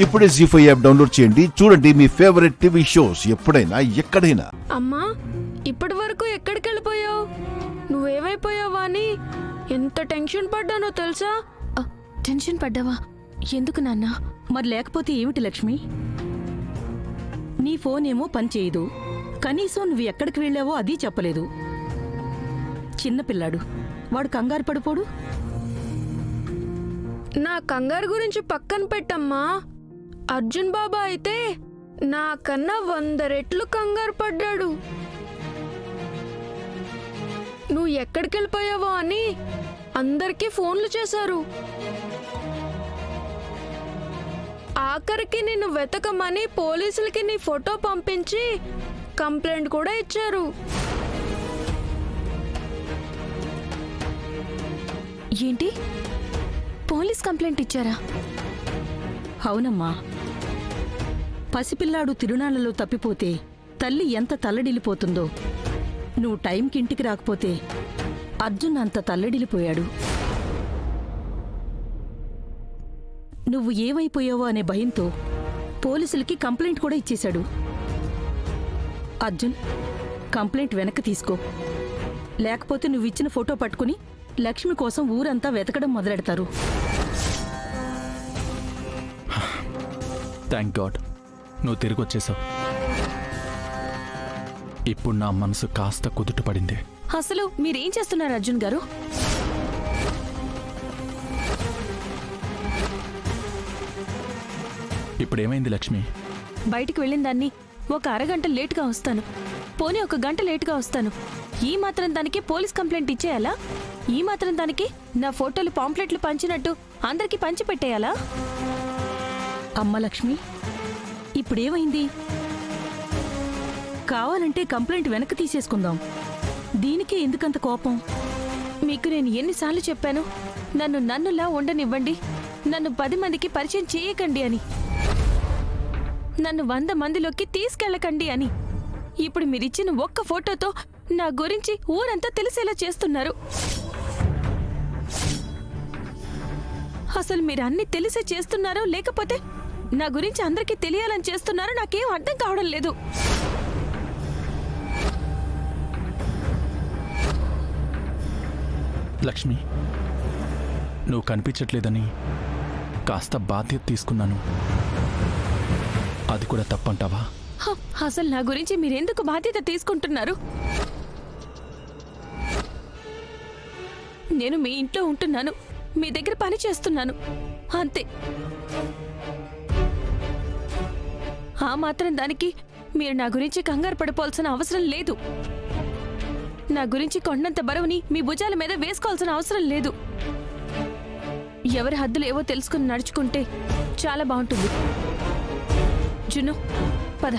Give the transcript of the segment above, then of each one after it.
ఇప్పుడే జీ5 app download చేయండి. చూడండి మీ ఫేవరెట్ టీవీ షోస్ ఎప్పుడైనా ఎక్కడైనా. అమ్మా, ఇప్పటి వరకు ఎక్కడికి వెళ్ళిపోయావు? నువ్వేమైపోయావా అని ఎంత టెన్షన్ పడ్డానో తెలుసా? టెన్షన్ పడ్డావా? ఎందుకు నాన్న? మరి లేకపోతే ఏమిటి లక్ష్మి? నీ ఫోన్ ఏమో పనిచేయదు, కనీసం నువ్వు ఎక్కడికి వెళ్ళావో అది చెప్పలేదు. చిన్నపిల్లాడు, వాడు కంగారు పడిపోడు. నా కంగారు గురించి పక్కన పెట్టమ్మా. అర్జున్ బాబా అయితే నాకన్నా 100 రెట్లు కంగారు పడ్డాడు. నువ్వు ఎక్కడికి వెళ్ళిపోయావో అని అందరికీ ఫోన్లు చేశారు. ఆఖరికి నిన్ను వెతకమని పోలీసులకి నీ ఫోటో పంపించి కంప్లైంట్ కూడా ఇచ్చారు. ఏంటి? పోలీస్ కంప్లైంట్ ఇచ్చారా? అవునమ్మా, పసిపిల్లాడు తిరునాళ్లలో తప్పిపోతే తల్లి ఎంత తల్లడిల్లిపోతుందో. నువ్వు టైంకి ఇంటికి రాకపోతే అర్జున్ అంత తల్లడిల్లిపోయాడు. నువ్వు ఏమైపోయావో అనే భయంతో పోలీసులకి కంప్లైంట్ కూడా ఇచ్చేశాడు. అర్జున్, కంప్లైంట్ వెనక్కి తీసుకో, లేకపోతే నువ్విచ్చిన ఫోటో పట్టుకుని లక్ష్మి కోసం ఊరంతా వెతకడం మొదలెడతారు. థ్యాంక్ గాడ్, నువ్వు తిరిగి వచ్చేసావు. ఇప్పుడు నా మనసు కాస్త కుదుట పడింది. అసలు మీరేం చేస్తున్నారు అర్జున్ గారు? ఇప్పుడేమైంది లక్ష్మి? బయటికి వెళ్ళిన దాన్ని ఒక అరగంట లేటుగా వస్తాను, పోనీ 1 గంట లేటుగా వస్తాను. ఈ మాత్రం దానికి పోలీస్ కంప్లైంట్ ఇచ్చేయాలా? ఈ మాత్రం దానికి నా ఫోటోలు పాంప్లెట్లు పంచినట్టు అందరికీ పంచి పెట్టేయాలా? అమ్మ లక్ష్మి, ఇప్పుడేమైంది? కావాలంటే కంప్లైంట్ వెనక్కి తీసేసుకుందాం. దీనికే ఎందుకంత కోపం? మీకు నేను ఎన్నిసార్లు చెప్పాను నన్నులా ఉండనివ్వండి, నన్ను 10 మందికి పరిచయం చేయకండి అని, నన్ను 100 మందిలోకి తీసుకెళ్ళకండి అని. ఇప్పుడు మీరిచ్చిన ఒక్క ఫోటోతో నా గురించి ఊరంతా తెలిసేలా చేస్తున్నారు. అసలు మీరు అన్ని తెలిసే చేస్తున్నారో లేకపోతే నా గురించి అందరికీ తెలియాలని చేస్తున్నారో నాకేం అర్థం కావడం లేదు. లక్ష్మి, నువ్వు కనిపించట్లేదని కాస్త బాధ్యత తీసుకున్నాను. అది కూడా తప్పంటావా? అసలు నా గురించి మీరెందుకు బాధ్యత తీసుకుంటున్నారు? నేను మీ ఇంట్లో ఉంటున్నాను, మీ దగ్గర పని చేస్తున్నాను, అంతే. ఆ మాత్రం దానికి మీరు నా గురించి కంగారు పడిపోవాల్సిన అవసరం లేదు. నా గురించి కొండంత బరువుని మీ భుజాల మీద వేసుకోవాల్సిన అవసరం లేదు. ఎవరి హద్దులు ఏవో తెలుసుకుని నడుచుకుంటే చాలా బాగుంటుంది. జున్ను, పద.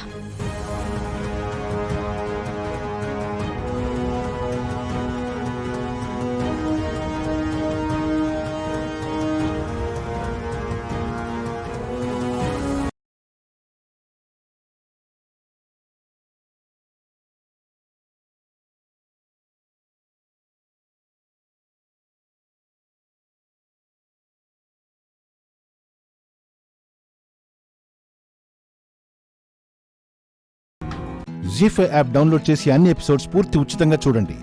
జీ5 యాప్ డౌన్లోడ్ చేసి అన్ని ఎపిసోడ్స్ పూర్తి ఉచితంగా చూడండి.